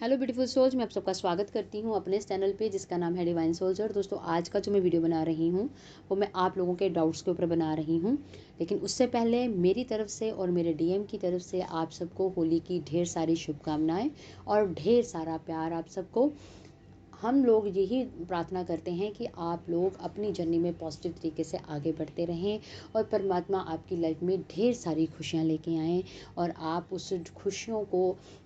Hello beautiful souls, मैं आप सबका स्वागत करती हूँ अपने इस चैनल पे जिसका नाम है डिवाइन सोल्जर। दोस्तों, आज का जो मैं वीडियो बना रही हूँ वो मैं आप लोगों के डाउट्स के ऊपर बना रही हूँ। लेकिन उससे पहले मेरी तरफ से और मेरे डीएम की तरफ से आप सबको होली की ढेर सारी शुभकामनाएं और ढेर सारा प्यार आप सबको। हम लोग यही प्रार्थना करते हैं कि आप लोग अपनी जर्नी में पॉजिटिव तरीके से आगे बढ़ते रहें और परमात्मा आपकी लाइफ में ढेर सारी खुशियाँ लेके आएँ और आप उस खुशियों को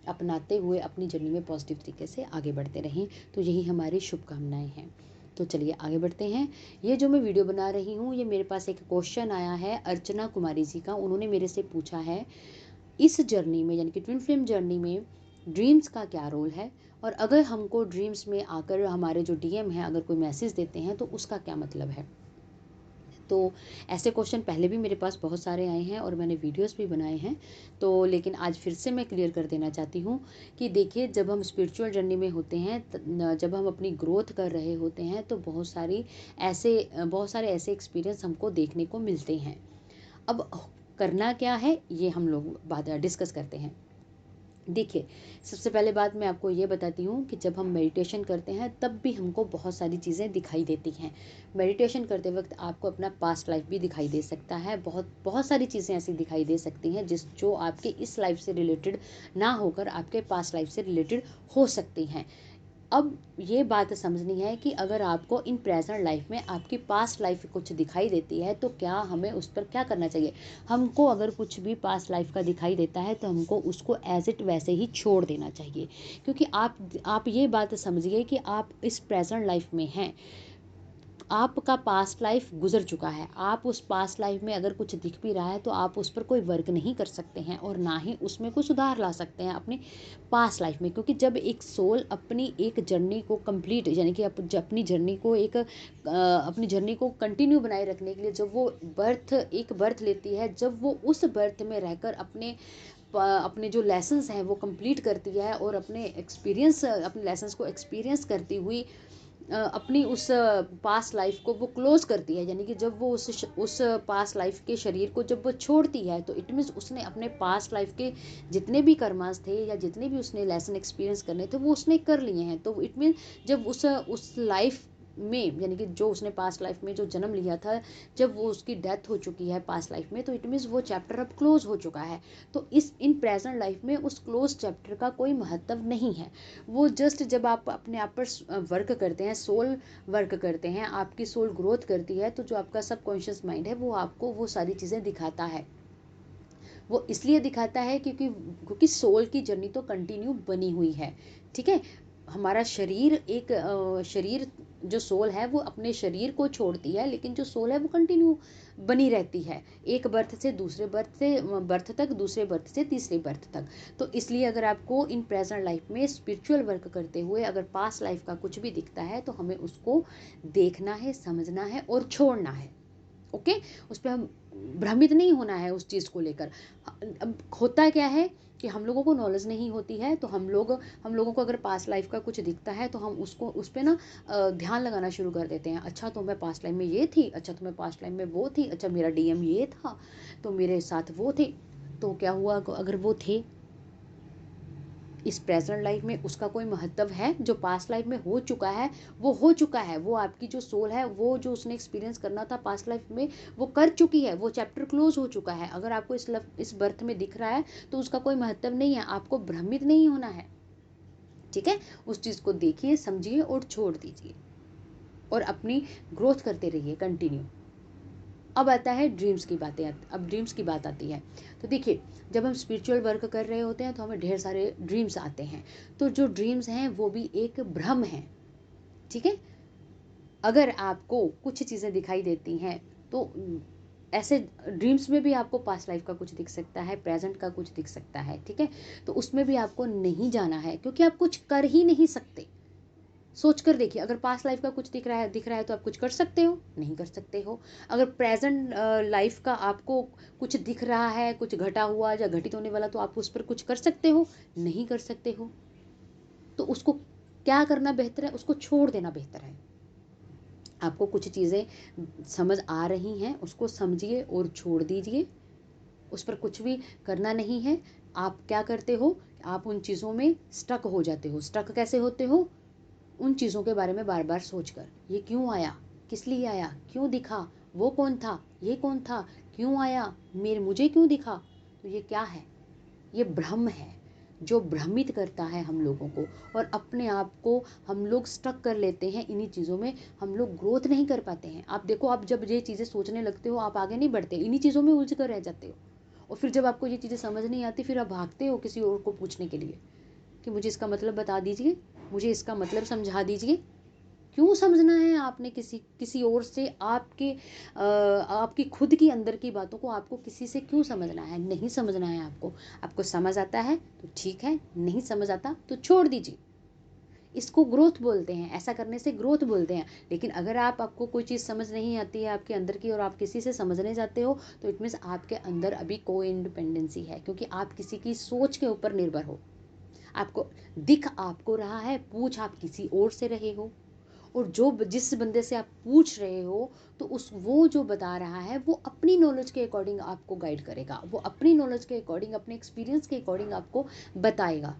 अपनाते हुए अपनी जर्नी में पॉजिटिव तरीके से आगे बढ़ते रहें। तो यही हमारी शुभकामनाएं हैं। तो चलिए आगे बढ़ते हैं। ये जो मैं वीडियो बना रही हूँ, ये मेरे पास एक क्वेश्चन आया है अर्चना कुमारी जी का। उन्होंने मेरे से पूछा है, इस जर्नी में यानी कि ट्विन फ्लेम जर्नी में ड्रीम्स का क्या रोल है, और अगर हमको ड्रीम्स में आकर हमारे जो डीएम हैं अगर कोई मैसेज देते हैं तो उसका क्या मतलब है। तो ऐसे क्वेश्चन पहले भी मेरे पास बहुत सारे आए हैं और मैंने वीडियोस भी बनाए हैं। तो लेकिन आज फिर से मैं क्लियर कर देना चाहती हूँ कि देखिए, जब हम स्पिरिचुअल जर्नी में होते हैं, जब हम अपनी ग्रोथ कर रहे होते हैं, तो बहुत सारे ऐसे एक्सपीरियंस हमको देखने को मिलते हैं। अब करना क्या है ये हम लोग बात डिस्कस करते हैं। देखिए, सबसे पहले बात मैं आपको ये बताती हूँ कि जब हम मेडिटेशन करते हैं तब भी हमको बहुत सारी चीज़ें दिखाई देती हैं। मेडिटेशन करते वक्त आपको अपना पास्ट लाइफ भी दिखाई दे सकता है। बहुत बहुत सारी चीज़ें ऐसी दिखाई दे सकती हैं जो आपके इस लाइफ से रिलेटेड ना होकर आपके पास्ट लाइफ से रिलेटेड हो सकती हैं। अब ये बात समझनी है कि अगर आपको इन प्रेजेंट लाइफ में आपकी पास्ट लाइफ कुछ दिखाई देती है तो क्या हमें उस पर क्या करना चाहिए। हमको अगर कुछ भी पास्ट लाइफ का दिखाई देता है तो हमको उसको एज इट वैसे ही छोड़ देना चाहिए, क्योंकि आप ये बात समझिए कि आप इस प्रेजेंट लाइफ में हैं। आपका पास्ट लाइफ गुजर चुका है। आप उस पास्ट लाइफ में अगर कुछ दिख भी रहा है तो आप उस पर कोई वर्क नहीं कर सकते हैं और ना ही उसमें कोई सुधार ला सकते हैं अपने पास्ट लाइफ में। क्योंकि जब एक सोल अपनी एक जर्नी को कंप्लीट यानी कि अपनी जर्नी को अपनी जर्नी को कंटिन्यू बनाए रखने के लिए जब वो एक बर्थ लेती है, जब वो उस बर्थ में रहकर अपने जो लेसन्स हैं वो कंप्लीट करती है और अपने लेसन्स को एक्सपीरियंस करती हुई अपनी उस पास्ट लाइफ को वो क्लोज करती है। यानी कि जब वो उस पास्ट लाइफ के शरीर को जब वो छोड़ती है तो इट मीन्स उसने अपने पास्ट लाइफ के जितने भी कर्मास थे या जितने भी उसने लेसन एक्सपीरियंस करने थे वो उसने कर लिए हैं। तो इट मीन्स जब उस लाइफ में यानी कि जो उसने पास्ट लाइफ में जो जन्म लिया था, जब वो उसकी डेथ हो चुकी है पास्ट लाइफ में, तो इट मीन्स वो चैप्टर अब क्लोज हो चुका है। तो इन प्रेजेंट लाइफ में उस क्लोज चैप्टर का कोई महत्व नहीं है। वो जस्ट जब आप अपने आप पर वर्क करते हैं, सोल वर्क करते हैं, आपकी सोल ग्रोथ करती है, तो जो आपका सबकॉन्शियस माइंड है वो आपको वो सारी चीज़ें दिखाता है। वो इसलिए दिखाता है क्योंकि सोल की जर्नी तो कंटिन्यू बनी हुई है। ठीक है, हमारा शरीर जो सोल है वो अपने शरीर को छोड़ती है, लेकिन जो सोल है वो कंटिन्यू बनी रहती है, एक बर्थ से दूसरे बर्थ तक, दूसरे बर्थ से तीसरे बर्थ तक। तो इसलिए अगर आपको इन प्रेजेंट लाइफ में स्पिरिचुअल वर्क करते हुए अगर पास्ट लाइफ का कुछ भी दिखता है तो हमें उसको देखना है, समझना है और छोड़ना है। ओके, उस पर हम भ्रमित नहीं होना है उस चीज़ को लेकर। अब होता क्या है कि हम लोगों को नॉलेज नहीं होती है, तो हम लोगों को अगर पास्ट लाइफ का कुछ दिखता है तो हम उसको उस पर ना ध्यान लगाना शुरू कर देते हैं। अच्छा, तो मैं पास्ट लाइफ में ये थी, अच्छा तो मैं पास्ट लाइफ में वो थी, अच्छा मेरा डीएम ये था, तो मेरे साथ वो थे। तो क्या हुआ अगर वो थे इस प्रेजेंट लाइफ में, उसका कोई महत्व है? जो पास्ट लाइफ में हो चुका है वो हो चुका है। वो आपकी जो सोल है वो जो उसने एक्सपीरियंस करना था पास्ट लाइफ में वो कर चुकी है, वो चैप्टर क्लोज हो चुका है। अगर आपको इस बर्थ में दिख रहा है तो उसका कोई महत्व नहीं है, आपको भ्रमित नहीं होना है। ठीक है, उस चीज़ को देखिए, समझिए और छोड़ दीजिए और अपनी ग्रोथ करते रहिए कंटिन्यू। अब आता है ड्रीम्स की बातें। अब ड्रीम्स की बात आती है तो देखिए, जब हम स्पिरिचुअल वर्क कर रहे होते हैं तो हमें ढेर सारे ड्रीम्स आते हैं। तो जो ड्रीम्स हैं वो भी एक भ्रम है। ठीक है, अगर आपको कुछ चीज़ें दिखाई देती हैं तो ऐसे ड्रीम्स में भी आपको पास्ट लाइफ का कुछ दिख सकता है, प्रेजेंट का कुछ दिख सकता है। ठीक है, तो उसमें भी आपको नहीं जाना है क्योंकि आप कुछ कर ही नहीं सकते। सोच कर देखिए, अगर पास्ट लाइफ का कुछ दिख रहा है तो आप कुछ कर सकते हो? नहीं कर सकते हो। अगर प्रेजेंट लाइफ का आपको कुछ दिख रहा है, कुछ घटा हुआ या घटित होने वाला, तो आप उस पर कुछ कर सकते हो? नहीं कर सकते हो। तो उसको क्या करना बेहतर है? उसको छोड़ देना बेहतर है। आपको कुछ चीज़ें समझ आ रही हैं, उसको समझिए और छोड़ दीजिए। उस पर कुछ भी करना नहीं है। आप क्या करते हो, आप उन चीज़ों में स्टक हो जाते हो। स्टक कैसे होते हो? उन चीज़ों के बारे में बार बार सोचकर, ये क्यों आया, किस लिए आया, क्यों दिखा, वो कौन था, ये कौन था, क्यों आया, मुझे क्यों दिखा। तो ये क्या है? ये भ्रम है जो भ्रमित करता है हम लोगों को, और अपने आप को हम लोग स्टक कर लेते हैं इन्हीं चीज़ों में। हम लोग ग्रोथ नहीं कर पाते हैं। आप देखो, आप जब ये चीज़ें सोचने लगते हो आप आगे नहीं बढ़ते, इन्हीं चीज़ों में उलझ कर रह जाते हो। और फिर जब आपको ये चीज़ें समझ नहीं आती, फिर आप भागते हो किसी और को पूछने के लिए कि मुझे इसका मतलब बता दीजिए, मुझे इसका मतलब समझा दीजिए। क्यों समझना है आपने किसी और से? आपकी खुद की अंदर की बातों को आपको किसी से क्यों समझना है? नहीं समझना है आपको। आपको समझ आता है तो ठीक है, नहीं समझ आता तो छोड़ दीजिए। इसको ग्रोथ बोलते हैं, ऐसा करने से ग्रोथ बोलते हैं। लेकिन अगर आपको कोई चीज़ समझ नहीं आती है आपके अंदर की, और आप किसी से समझने जाते हो, तो इट मीन्स आपके अंदर अभी कोई इंडिपेंडेंसी है, क्योंकि आप किसी की सोच के ऊपर निर्भर हो। आपको दिख आपको रहा है, पूछ आप किसी और से रहे हो, और जिस बंदे से आप पूछ रहे हो, तो वो जो बता रहा है वो अपनी नॉलेज के अकॉर्डिंग आपको गाइड करेगा, वो अपनी नॉलेज के अकॉर्डिंग, अपने एक्सपीरियंस के अकॉर्डिंग आपको बताएगा।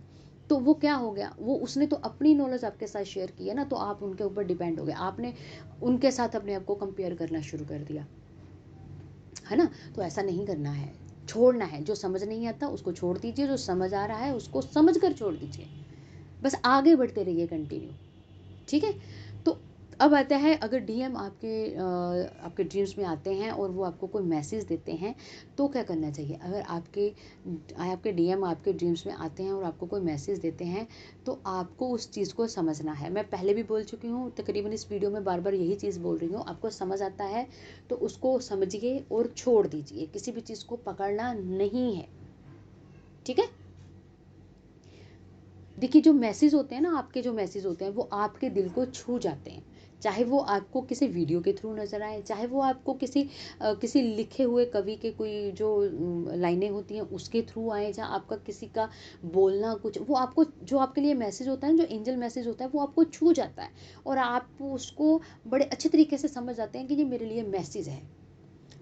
तो वो क्या हो गया? वो उसने तो अपनी नॉलेज आपके साथ शेयर की है ना, तो आप उनके ऊपर डिपेंड हो गए, आपने उनके साथ अपने आप को कंपेयर करना शुरू कर दिया, है ना। तो ऐसा नहीं करना है, छोड़ना है। जो समझ नहीं आता उसको छोड़ दीजिए, जो समझ आ रहा है उसको समझ कर छोड़ दीजिए। बस आगे बढ़ते रहिए कंटिन्यू, ठीक है। तो अब आता है, अगर डीएम आपके ड्रीम्स में आते हैं और वो आपको कोई मैसेज देते हैं, तो क्या करना चाहिए? अगर आपके डीएम आपके ड्रीम्स में आते हैं और आपको कोई मैसेज देते हैं, तो आपको उस चीज़ को समझना है। मैं पहले भी बोल चुकी हूँ, तकरीबन इस वीडियो में बार बार यही चीज़ बोल रही हूँ। आपको समझ आता है तो उसको समझिए और छोड़ दीजिए, किसी भी चीज़ को पकड़ना नहीं है, ठीक है। देखिए, जो मैसेज होते हैं ना, आपके जो मैसेज होते हैं वो आपके दिल को छू जाते हैं। चाहे वो आपको किसी वीडियो के थ्रू नज़र आए, चाहे वो आपको किसी लिखे हुए कवि के कोई जो लाइनें होती हैं उसके थ्रू आए, जहाँ आपका किसी का बोलना कुछ, वो आपको जो आपके लिए मैसेज होता है, जो एंजल मैसेज होता है, वो आपको छू जाता है, और आप उसको बड़े अच्छे तरीके से समझ जाते हैं कि ये मेरे लिए मैसेज है।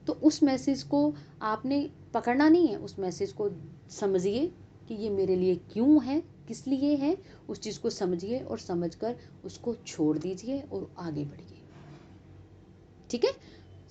तो उस मैसेज को आपने पकड़ना नहीं है, उस मैसेज को समझिए कि ये मेरे लिए क्यों है, किस लिए है। उस चीज़ को समझिए और समझकर उसको छोड़ दीजिए और आगे बढ़िए, ठीक है।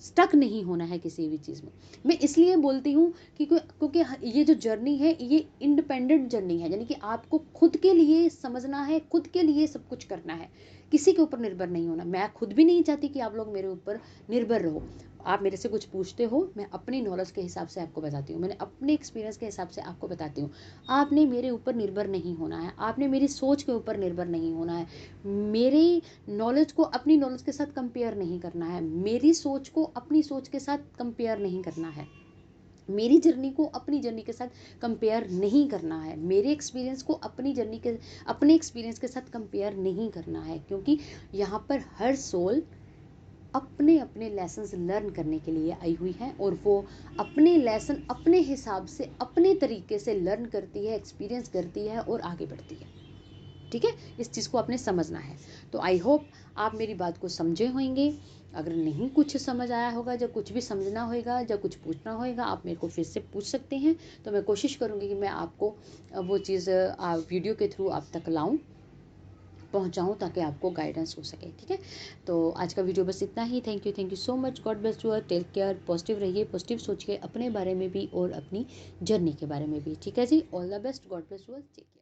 स्टक नहीं होना है किसी भी चीज़ में। मैं इसलिए बोलती हूँ कि क्योंकि ये जो जर्नी है ये इंडिपेंडेंट जर्नी है, यानी कि आपको खुद के लिए समझना है, खुद के लिए सब कुछ करना है, किसी के ऊपर निर्भर नहीं होना। मैं खुद भी नहीं चाहती कि आप लोग मेरे ऊपर निर्भर रहो। आप मेरे से कुछ पूछते हो, मैं अपनी नॉलेज के हिसाब से आपको बताती हूँ, मैंने अपने एक्सपीरियंस के हिसाब से आपको बताती हूँ। आपने मेरे ऊपर निर्भर नहीं होना है, आपने मेरी सोच के ऊपर निर्भर नहीं होना है, मेरी नॉलेज को अपनी नॉलेज के साथ कंपेयर नहीं करना है, मेरी सोच को अपनी सोच के साथ कंपेयर नहीं करना है, मेरी जर्नी को अपनी जर्नी के साथ कंपेयर नहीं करना है, मेरे एक्सपीरियंस को अपने एक्सपीरियंस के साथ कंपेयर नहीं करना है। क्योंकि यहाँ पर हर सोल अपने अपने लेसन्स लर्न करने के लिए आई हुई है, और वो अपने लेसन अपने हिसाब से, अपने तरीके से लर्न करती है, एक्सपीरियंस करती है और आगे बढ़ती है, ठीक है। इस चीज़ को आपने समझना है। तो आई होप आप मेरी बात को समझे होंगे। अगर नहीं कुछ समझ आया होगा, जब कुछ भी समझना होगा, जब कुछ पूछना होगा, आप मेरे को फिर से पूछ सकते हैं। तो मैं कोशिश करूँगी कि मैं आपको वो चीज़ वीडियो के थ्रू आप तक पहुँचाऊँ, ताकि आपको गाइडेंस हो सके, ठीक है। तो आज का वीडियो बस इतना ही। Thank you so much. God bless you, take care, positive रहिए, पॉजिटिव सोचिए अपने बारे में भी और अपनी जर्नी के बारे में भी, ठीक है जी। All the best, God bless you, take care.